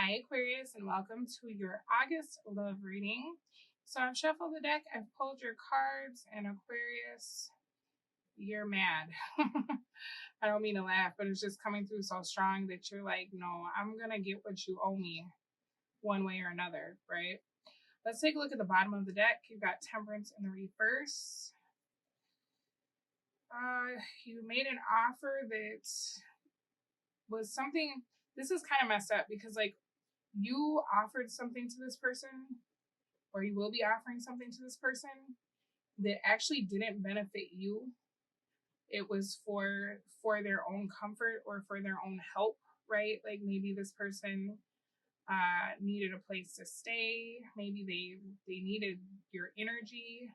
Hi, Aquarius, and welcome to your August love reading. So I've shuffled the deck, I've pulled your cards, and Aquarius, you're mad. I don't mean to laugh, but it's just coming through so strong that you're like, no, I'm going to get what you owe me one way or another, right? Let's take a look at the bottom of the deck. You've got Temperance in the reverse. You made an offer that was something. This is kind of messed up because, like, you offered something to this person, or you will be offering something to this person that actually didn't benefit you. It was for their own comfort or for their own help, right? Like maybe this person needed a place to stay. Maybe they needed your energy.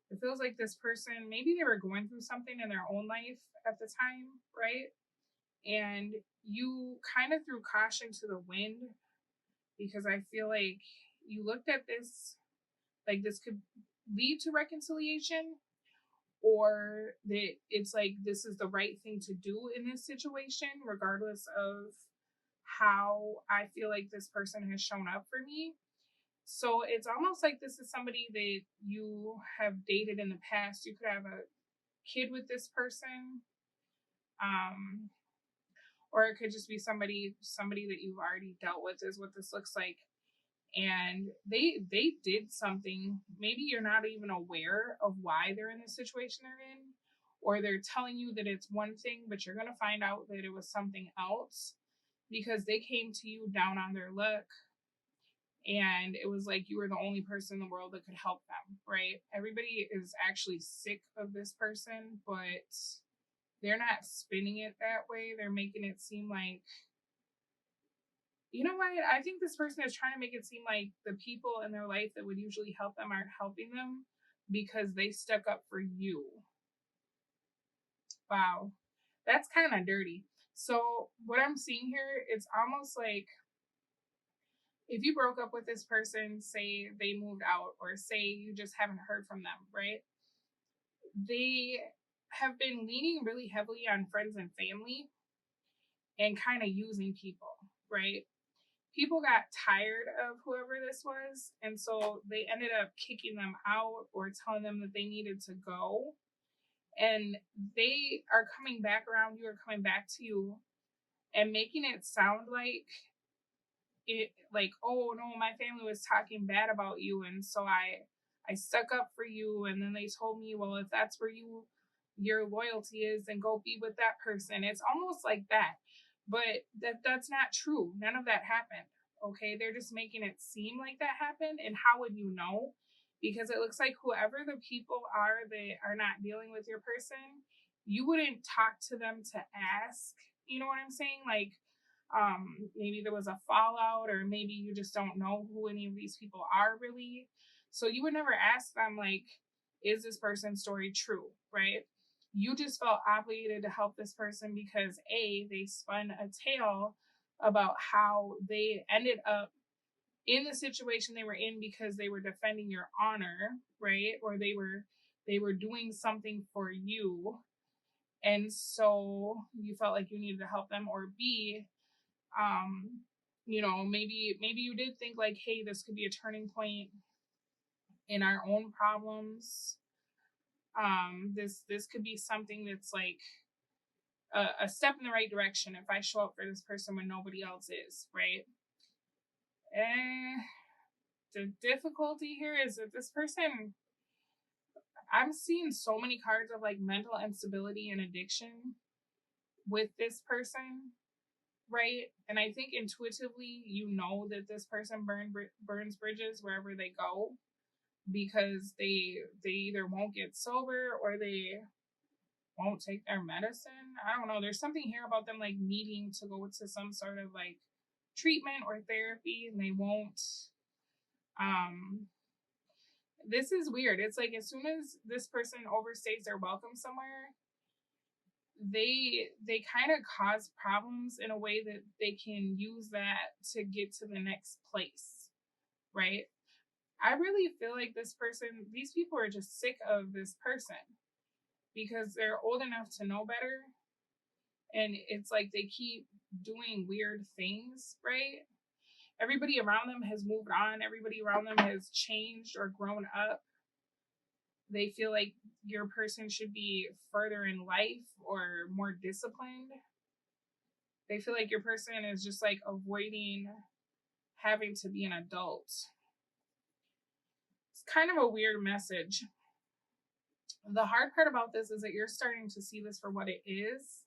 It feels like this person, maybe they were going through something in their own life at the time, right? And you kind of threw caution to the wind because I feel like you looked at this like this could lead to reconciliation, or that it's like this is the right thing to do in this situation, regardless of how I feel like this person has shown up for me. So it's almost like this is somebody that you have dated in the past. You could have a kid with this person. Um, or it could just be somebody that you've already dealt with is what this looks like, and they did something. Maybe you're not even aware of why they're in the situation they're in, or they're telling you that it's one thing but you're going to find out that it was something else because they came to you down on their luck, and it was like you were the only person in the world that could help them, right? Everybody is actually sick of this person, but they're not spinning it that way. They're making it seem like, you know what? I think this person is trying to make it seem like the people in their life that would usually help them aren't helping them because they stuck up for you. Wow. That's kind of dirty. So, what I'm seeing here, it's almost like if you broke up with this person, say they moved out, or say you just haven't heard from them, right? They have been leaning really heavily on friends and family and kind of using people, right? People got tired of whoever this was, and so they ended up kicking them out or telling them that they needed to go. And they are coming back around you, or coming back to you, and making it sound like oh no, my family was talking bad about you, and so I stuck up for you, and then they told me, well, if that's where your loyalty is, then go be with that person. It's almost like that, but that's not true. None of that happened. Okay, they're just making it seem like that happened, and how would you know? Because it looks like whoever the people are that are not dealing with your person, you wouldn't talk to them to ask. You know what I'm saying? Like, maybe there was a fallout, or maybe you just don't know who any of these people are really, so you would never ask them, like, is this person's story true, right? You just felt obligated to help this person because they spun a tale about how they ended up in the situation they were in because they were defending your honor, right? Or they were doing something for you, and so you felt like you needed to help them. Or B, maybe you did think like, hey, this could be a turning point in our own problems. This could be something that's like a step in the right direction if I show up for this person when nobody else is, right? The difficulty here is that this person, I'm seeing so many cards of like mental instability and addiction with this person, right? And I think intuitively, you know that this person burns bridges wherever they go, because they either won't get sober or they won't take their medicine. I don't know. There's something here about them like needing to go to some sort of like treatment or therapy, and they won't. This is weird. It's like as soon as this person overstays their welcome somewhere, they kind of cause problems in a way that they can use that to get to the next place, right? I really feel like these people are just sick of this person because they're old enough to know better, and it's like they keep doing weird things, right? everybody around them has moved on. Everybody around them has changed or grown up. They feel like your person should be further in life or more disciplined. They feel like your person is just like avoiding having to be an adult. It's kind of a weird message. The hard part about this is that you're starting to see this for what it is.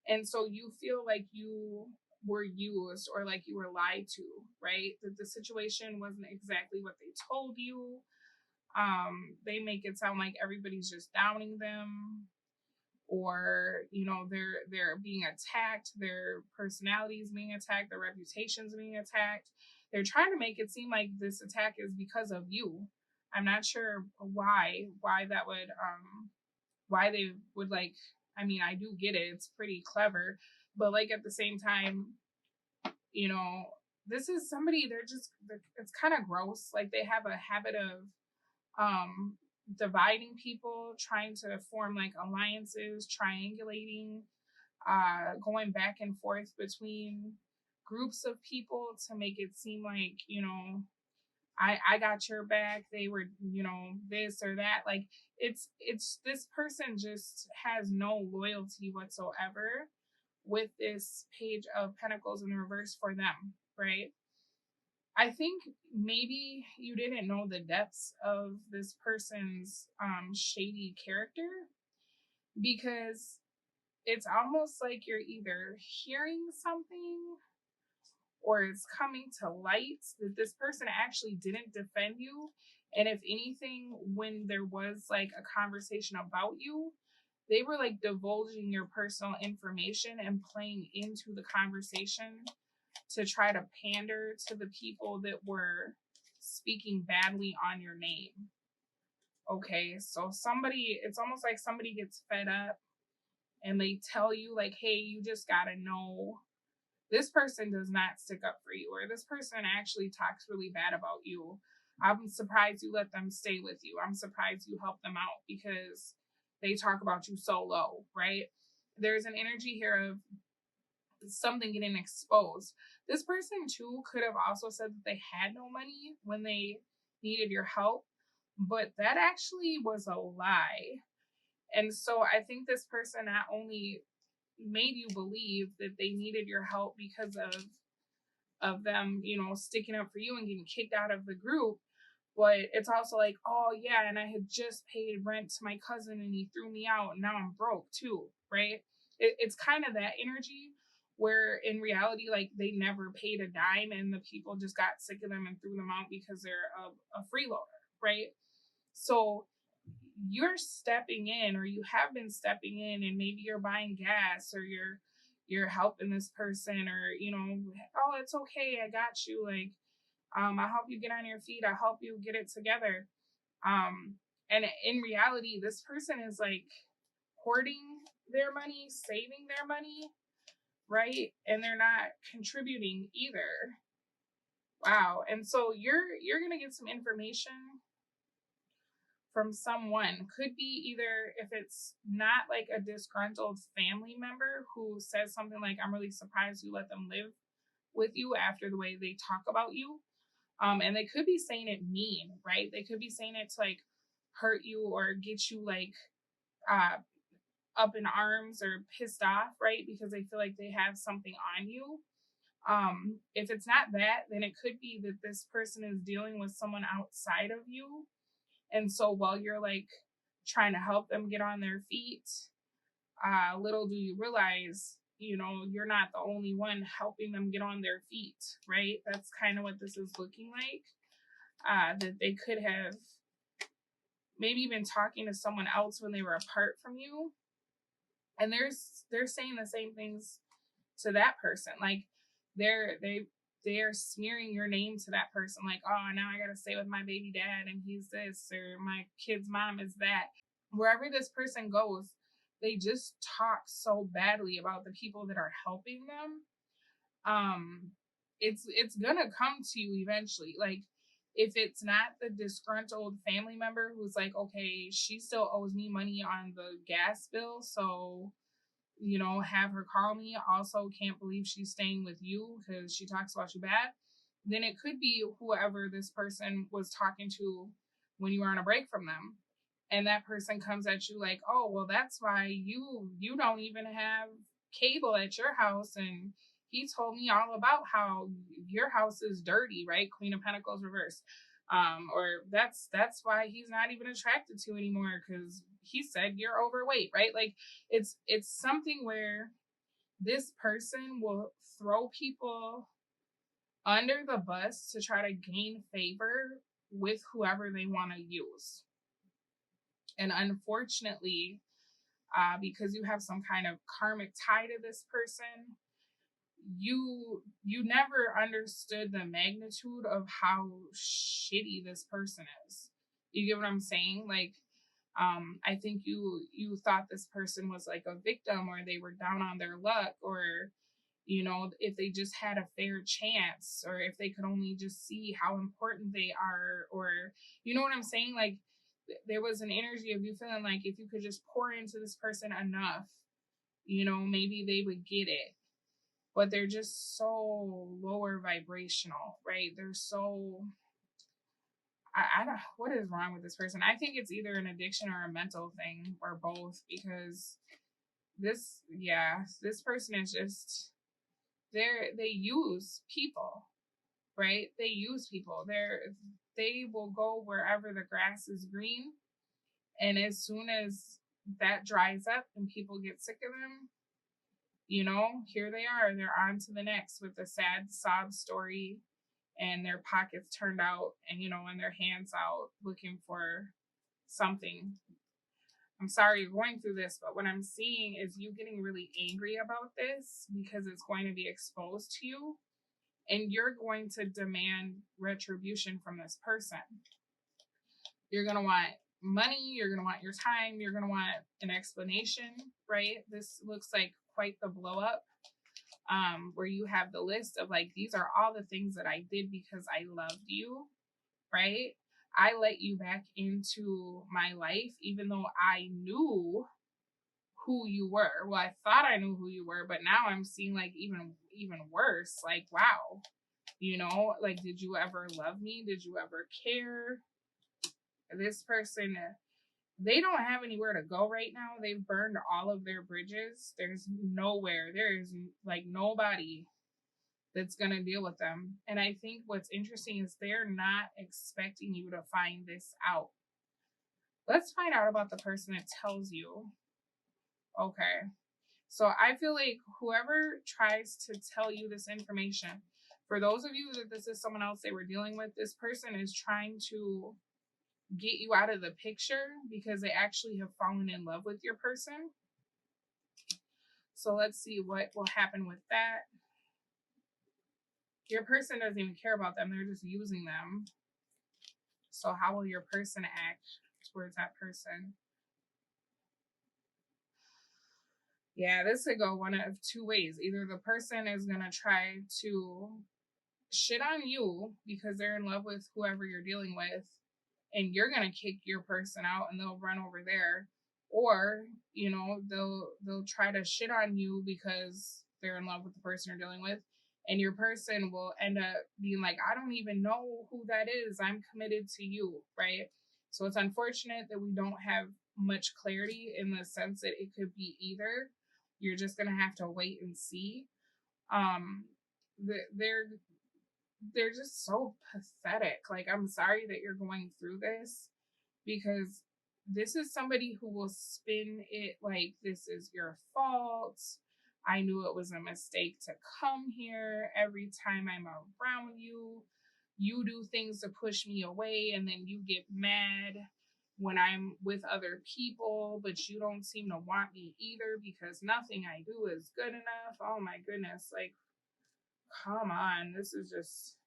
And so you feel like you were used or like you were lied to, right? That the situation wasn't exactly what they told you. They make it sound like everybody's just downing them, or they're being attacked, their personality is being attacked, their reputation's being attacked. They're trying to make it seem like this attack is because of you. I'm not sure why that would why they would like. I mean, I do get it, it's pretty clever, but like at the same time, this is somebody, it's kind of gross. Like they have a habit of dividing people, trying to form like alliances, triangulating, going back and forth between groups of people to make it seem like, I got your back. They were, this or that. Like it's this person just has no loyalty whatsoever with this Page of Pentacles in reverse for them, right? I think maybe you didn't know the depths of this person's shady character, because it's almost like you're either hearing something or it's coming to light that this person actually didn't defend you. And if anything, when there was like a conversation about you, they were like divulging your personal information and playing into the conversation to try to pander to the people that were speaking badly on your name. Okay, so it's almost like somebody gets fed up and they tell you like, hey, you just gotta know this person does not stick up for you, or this person actually talks really bad about you. I'm surprised you let them stay with you. I'm surprised you help them out because they talk about you so low, right? There's an energy here of something getting exposed. This person too could have also said that they had no money when they needed your help, but that actually was a lie. And so I think this person not only made you believe that they needed your help because of them, sticking up for you and getting kicked out of the group, but it's also like, oh yeah, and I had just paid rent to my cousin and he threw me out and now I'm broke too, right? It's kind of that energy where in reality, like they never paid a dime and the people just got sick of them and threw them out because they're a freeloader, right? So you're stepping in, or you have been stepping in, and maybe you're buying gas, or you're helping this person, or oh, it's okay, I got you, like I'll help you get on your feet, I'll help you get it together. And in reality, this person is like hoarding their money, saving their money, right? And they're not contributing either. Wow. And so you're gonna get some information from someone. Could be either, if it's not like a disgruntled family member who says something like, I'm really surprised you let them live with you after the way they talk about you. And they could be saying it mean, right? They could be saying it to like hurt you or get you like up in arms or pissed off, right? Because they feel like they have something on you. If it's not that, then it could be that this person is dealing with someone outside of you. And so while you're like trying to help them get on their feet, little do you realize, you're not the only one helping them get on their feet, right? That's kind of what this is looking like. That they could have maybe been talking to someone else when they were apart from you. And they're saying the same things to that person. Like they're smearing your name to that person, like, oh, now I gotta stay with my baby dad and he's this, or my kid's mom is that. Wherever this person goes, they just talk so badly about the people that are helping them. It's gonna come to you eventually. Like if it's not the disgruntled family member who's like, okay, she still owes me money on the gas bill, so have her call me. Also, can't believe she's staying with you because she talks about you bad. then it could be whoever this person was talking to when you were on a break from them. And that person comes at you like, oh, well, that's why you don't even have cable at your house. And he told me all about how your house is dirty, right? Queen of Pentacles reversed. Or that's why he's not even attracted to you anymore, because he said you're overweight, right? Like it's something where this person will throw people under the bus to try to gain favor with whoever they want to use. And unfortunately, because you have some kind of karmic tie to this person, you never understood the magnitude of how shitty this person is. You get what I'm saying? Like, I think you thought this person was like a victim, or they were down on their luck, or if they just had a fair chance, or if they could only just see how important they are, or you know what I'm saying? Like, there was an energy of you feeling like if you could just pour into this person enough, maybe they would get it. But they're just so lower vibrational, right? They're so, I don't, what is wrong with this person? I think it's either an addiction or a mental thing, or both, because this person is just, they use people, right? They use people. They will go wherever the grass is green. And as soon as that dries up and people get sick of them, here they are. They're on to the next with a sad sob story, and their pockets turned out, and and their hands out looking for something. I'm sorry you're going through this, but what I'm seeing is you getting really angry about this because it's going to be exposed to you, and you're going to demand retribution from this person. You're going to want money, you're going to want your time, you're going to want an explanation, right? This looks like quite the blow up, where you have the list of like, these are all the things that I did because I loved you, right? I let you back into my life, even though I knew who you were. Well, I thought I knew who you were, but now I'm seeing like even worse. Like, wow, like, did you ever love me? Did you ever care? This person, they don't have anywhere to go right now. They've burned all of their bridges. There's nowhere. There's like nobody that's going to deal with them. And I think what's interesting is they're not expecting you to find this out. Let's find out about the person that tells you. Okay. So I feel like whoever tries to tell you this information, for those of you that this is someone else they were dealing with, this person is trying to get you out of the picture because they actually have fallen in love with your person. So let's see what will happen with that. Your person doesn't even care about them. They're just using them. So how will your person act towards that person? Yeah, this could go one of two ways. Either the person is going to try to shit on you because they're in love with whoever you're dealing with, and you're going to kick your person out and they'll run over there. Or, they'll try to shit on you because they're in love with the person you're dealing with, and your person will end up being like, I don't even know who that is. I'm committed to you, right? So it's unfortunate that we don't have much clarity in the sense that it could be either. You're just going to have to wait and see. They're just so pathetic. Like, I'm sorry that you're going through this, because this is somebody who will spin it like this is your fault. I knew it was a mistake to come here. Every time I'm around you, you do things to push me away, and then you get mad when I'm with other people, but you don't seem to want me either because nothing I do is good enough. Oh my goodness. Like, come on. This is just,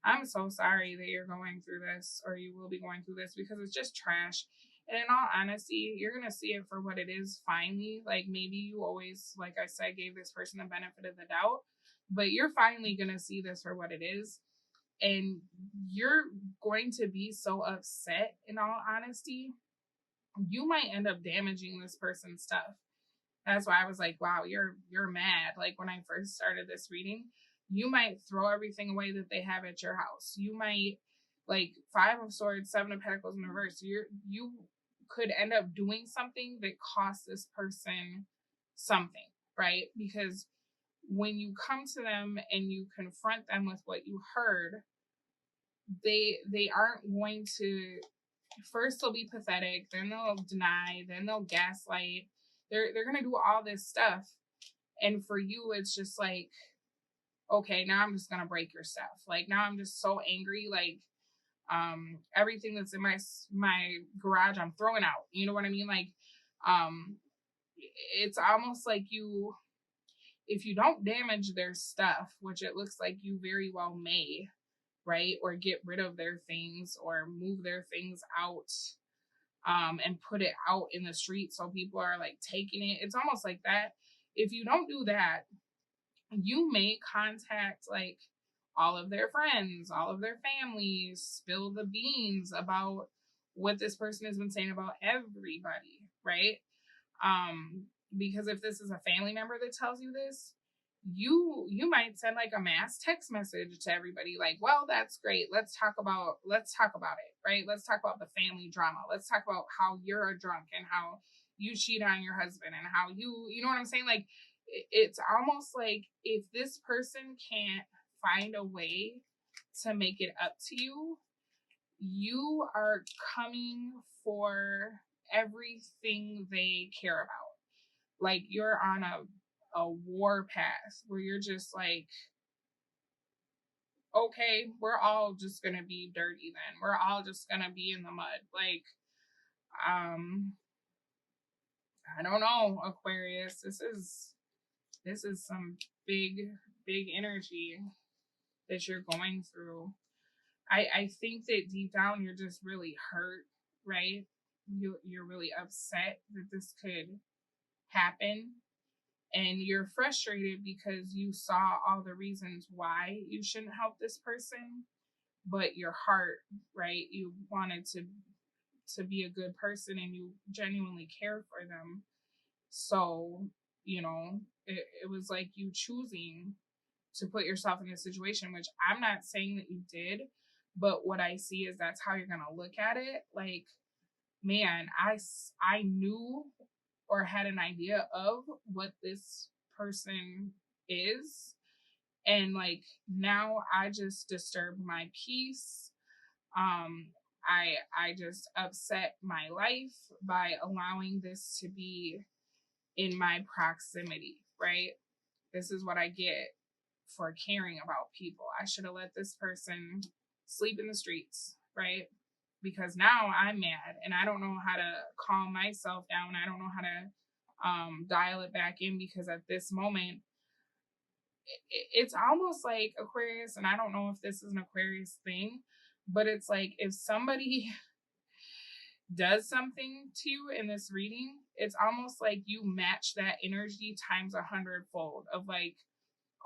I'm so sorry that you're going through this, or you will be going through this, because it's just trash. And in all honesty, you're going to see it for what it is finally. Like, maybe you always, like I said, gave this person the benefit of the doubt, but you're finally going to see this for what it is. And you're going to be so upset, in all honesty. You might end up damaging this person's stuff. That's why I was like, wow, you're mad. Like, when I first started this reading, You might throw everything away that they have at your house. You might, like, 5 of Swords, 7 of Pentacles in reverse. You could end up doing something that costs this person something, right? Because when you come to them and you confront them with what you heard, they aren't going to, first they'll be pathetic, then they'll deny, then they'll gaslight. They're gonna do all this stuff. And for you, it's just like, okay, now I'm just gonna break your stuff. Like, now I'm just so angry. Like, everything that's in my garage, I'm throwing out. You know what I mean? Like, it's almost like you, if you don't damage their stuff, which it looks like you very well may, right? Or get rid of their things or move their things out, and put it out in the street so people are like taking it. It's almost like that. If you don't do that, you may contact like all of their friends, all of their families, spill the beans about what this person has been saying about everybody, right? Because if this is a family member that tells you this, you might send like a mass text message to everybody like, well, that's great, let's talk about it, right? Let's talk about the family drama. Let's talk about how you're a drunk and how you cheat on your husband and how you know what I'm saying? Like, it's almost like if this person can't find a way to make it up to you, you are coming for everything they care about. Like, you're on a war path where you're just like, okay, we're all just gonna be dirty then. We're all just gonna be in the mud. Like, I don't know, Aquarius. This is some big energy that you're going through. I think that deep down you're just really hurt, right? You're really upset that this could happen. And you're frustrated because you saw all the reasons why you shouldn't help this person, but your heart, right? You wanted to be a good person and you genuinely care for them. So, you know, it was like you choosing to put yourself in a situation, which I'm not saying that you did, but what I see is that's how you're going to look at it. Like, man, I knew or had an idea of what this person is, and like now I just disturbed my peace. I just upset my life by allowing this to be in my proximity, right? This is what I get for caring about people. I should have let this person sleep in the streets, right? Because now I'm mad and I don't know how to calm myself down. I don't know how to dial it back in, because at this moment, it's almost like Aquarius, and I don't know if this is an Aquarius thing, but it's like if somebody does something to you in this reading, it's almost like you match that energy times 100-fold of like,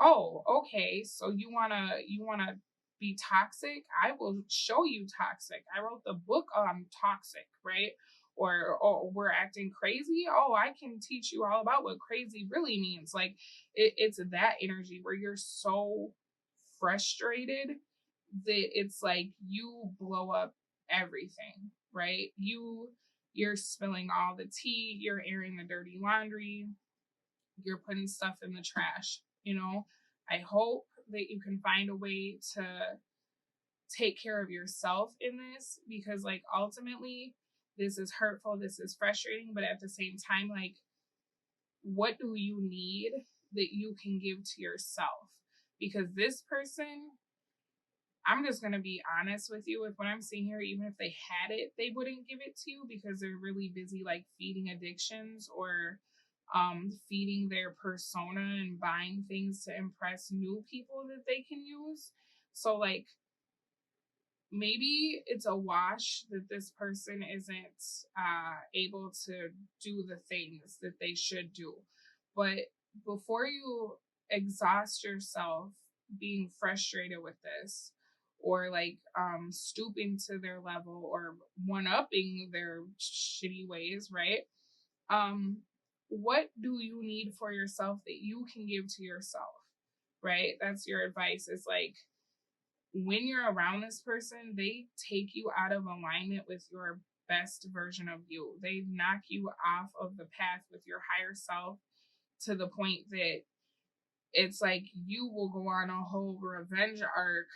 oh, okay, so you wanna be toxic? I will show you toxic. I wrote the book on toxic, right? Or, oh, we're acting crazy. Oh, I can teach you all about what crazy really means. Like, it's that energy where you're so frustrated that it's like you blow up everything, right? You're spilling all the tea, you're airing the dirty laundry, you're putting stuff in the trash, you know? I hope that you can find a way to take care of yourself in this, because like ultimately this is hurtful, this is frustrating, but at the same time, like, what do you need that you can give to yourself? Because this person, I'm just going to be honest with you with what I'm seeing here. Even if they had it, they wouldn't give it to you because they're really busy like feeding addictions or feeding their persona and buying things to impress new people that they can use. So like, maybe it's a wash that this person isn't able to do the things that they should do. But before you exhaust yourself being frustrated with this, or like stooping to their level or one-upping their shitty ways, right? What do you need for yourself that you can give to yourself? right? That's your advice. Is like, when you're around this person, they take you out of alignment with your best version of you. They knock you off of the path with your higher self to the point that it's like you will go on a whole revenge arc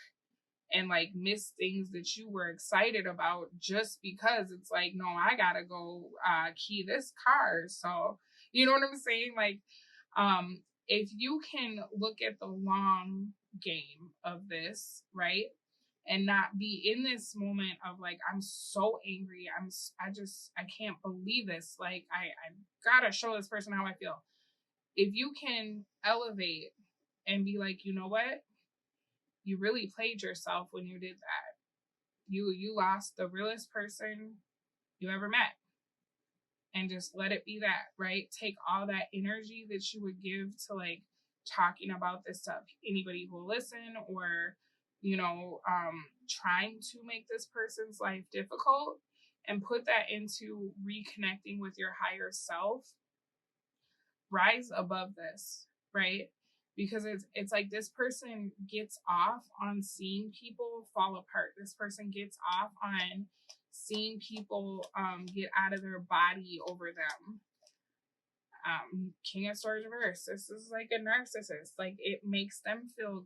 and like miss things that you were excited about just because it's like, no, I gotta go key this car. So you know what I'm saying? Like, if you can look at the long game of this, right? And not be in this moment of like, I'm so angry. I can't believe this. Like, I gotta show this person how I feel. If you can elevate and be like, you know what? You really played yourself when you did that. You lost the realest person you ever met. And just let it be that, right? Take all that energy that you would give to like talking about this stuff. Anybody who will listen, or, trying to make this person's life difficult, and put that into reconnecting with your higher self. Rise above this, right? Because it's like this person gets off on seeing people fall apart. This person gets off on seeing people get out of their body over them. King of Swords reverse. This is like a narcissist. Like, it makes them feel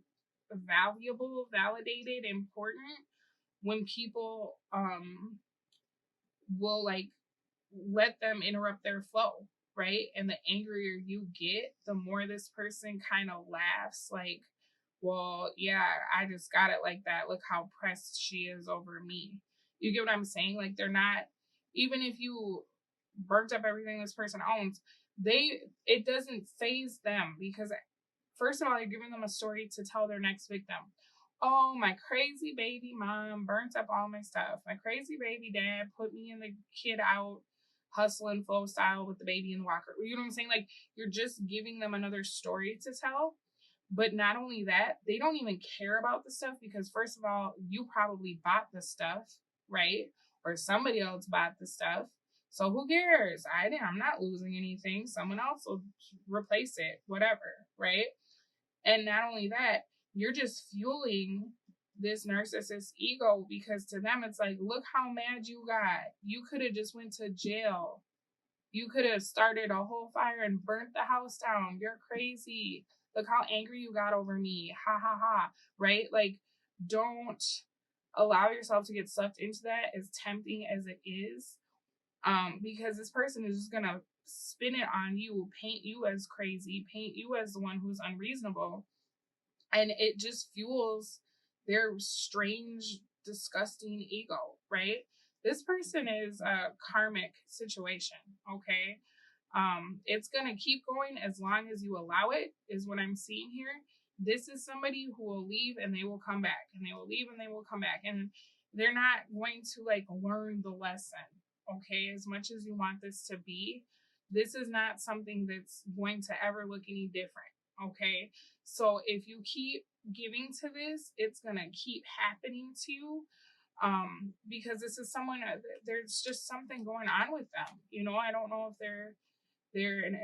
valuable, validated, important when people will like let them interrupt their flow, right? And the angrier you get, the more this person kind of laughs, like, well, yeah, I just got it like that. Look how pressed she is over me. You get what I'm saying? Like, they're not, even if you burnt up everything this person owns, it doesn't phase them, because first of all, you're giving them a story to tell their next victim. Oh, my crazy baby mom burnt up all my stuff. My crazy baby dad put me and the kid out hustling flow style with the baby in the walker. You know what I'm saying? Like, you're just giving them another story to tell. But not only that, they don't even care about the stuff, because first of all, you probably bought the stuff, right? Or somebody else bought the stuff. So who cares? I'm not losing anything. Someone else will replace it, whatever, right? And not only that, you're just fueling this narcissist ego, because to them it's like, look how mad you got. You could have just went to jail. You could have started a whole fire and burnt the house down. You're crazy. Look how angry you got over me. Ha ha ha. Right? Like, don't allow yourself to get sucked into that, as tempting as it is. Because this person is just gonna spin it on you, paint you as crazy, paint you as the one who's unreasonable. And it just fuels their strange, disgusting ego, right? This person is a karmic situation, okay? It's gonna keep going as long as you allow it, is what I'm seeing here. This is somebody who will leave and they will come back, and they will leave and they will come back, and they're not going to like learn the lesson, okay? As much as you want this to be, this is not something that's going to ever look any different, okay? So if you keep giving to this, it's gonna keep happening to you, because this is someone, there's just something going on with them. I don't know if they're an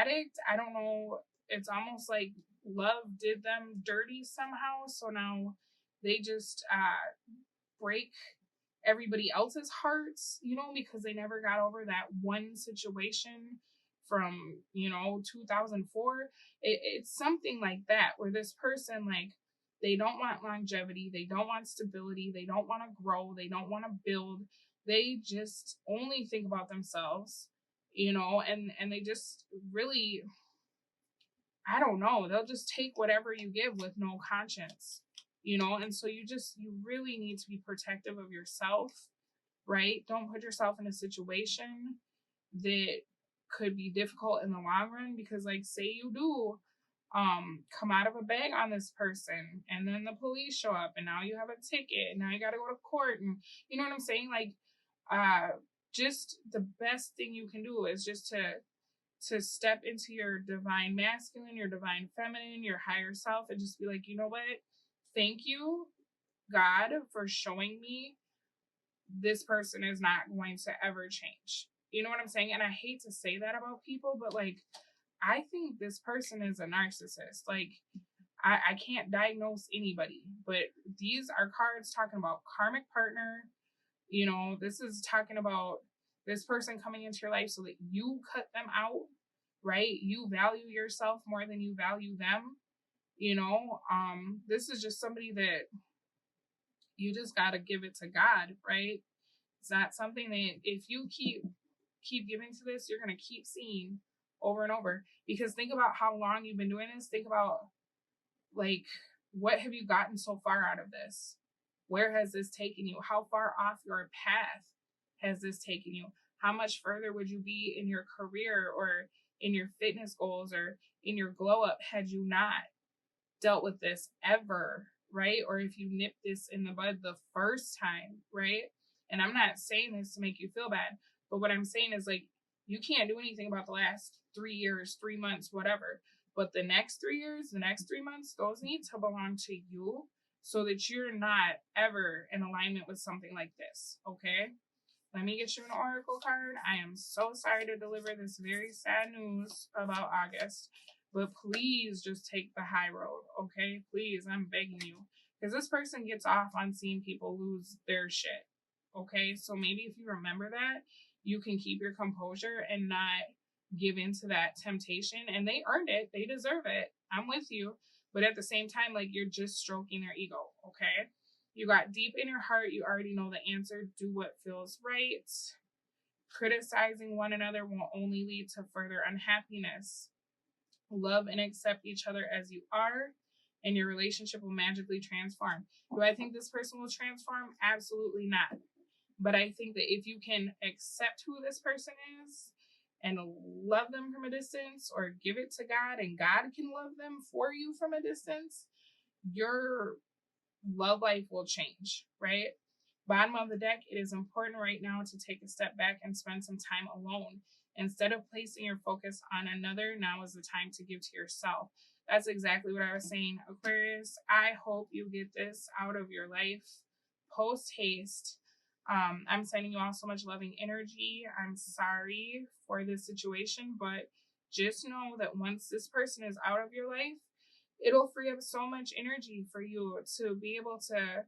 addict. I don't know. It's almost like love did them dirty somehow. So now they just break everybody else's hearts, because they never got over that one situation from, 2004. It's something like that, where this person, like, they don't want longevity. They don't want stability. They don't want to grow. They don't want to build. They just only think about themselves, and they just really, I don't know, they'll just take whatever you give with no conscience, and so you really need to be protective of yourself, right? Don't put yourself in a situation that could be difficult in the long run, because like, say you do come out of a bag on this person, and then the police show up, and now you have a ticket, and now you got to go to court, and you know what I'm saying? Like, just the best thing you can do is just to step into your divine masculine, your divine feminine, your higher self, and just be like, you know what? Thank you, God, for showing me this person is not going to ever change. You know what I'm saying? And I hate to say that about people, but like, I think this person is a narcissist. Like, I can't diagnose anybody, but these are cards talking about karmic partner. You know, this is talking about this person coming into your life so that you cut them out, right? You value yourself more than you value them. You know, this is just somebody that you just got to give it to God, right? It's not something that if you keep giving to this, you're going to keep seeing over and over. Because think about how long you've been doing this. Think about, like, what have you gotten so far out of this? Where has this taken you? How far off your path has this taken you? How much further would you be in your career or in your fitness goals or in your glow up had you not dealt with this ever, right? Or if you nipped this in the bud the first time, right? And I'm not saying this to make you feel bad, but what I'm saying is, like, you can't do anything about the last 3 years, 3 months, whatever. But the next 3 years, the next 3 months, those need to belong to you so that you're not ever in alignment with something like this, okay? Let me get you an oracle card. I am so sorry to deliver this very sad news about August, but please just take the high road, okay? Please, I'm begging you. Because this person gets off on seeing people lose their shit, okay? So maybe if you remember that, you can keep your composure and not give into that temptation. And they earned it. They deserve it. I'm with you. But at the same time, like, you're just stroking their ego, okay? You got deep in your heart. You already know the answer. Do what feels right. Criticizing one another will only lead to further unhappiness. Love and accept each other as you are, and your relationship will magically transform. Do I think this person will transform? Absolutely not. But I think that if you can accept who this person is and love them from a distance, or give it to God and God can love them for you from a distance, your love life will change, right? Bottom of the deck, it is important right now to take a step back and spend some time alone. Instead of placing your focus on another, now is the time to give to yourself. That's exactly what I was saying, Aquarius. I hope you get this out of your life post haste. I'm sending you all so much loving energy. I'm sorry for this situation, but just know that once this person is out of your life, it'll free up so much energy for you to be able to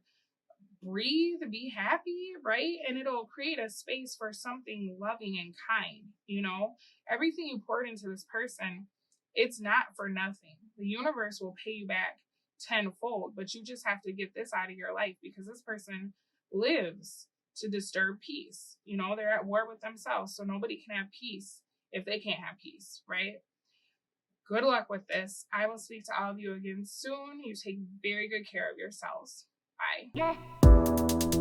breathe, be happy, right? And it'll create a space for something loving and kind. You know, everything you poured into this person, it's not for nothing. The universe will pay you back tenfold, but you just have to get this out of your life, because this person lives to disturb peace. You know, they're at war with themselves, so nobody can have peace if they can't have peace, right? Good luck with this. I will speak to all of you again soon. You take very good care of yourselves. Bye.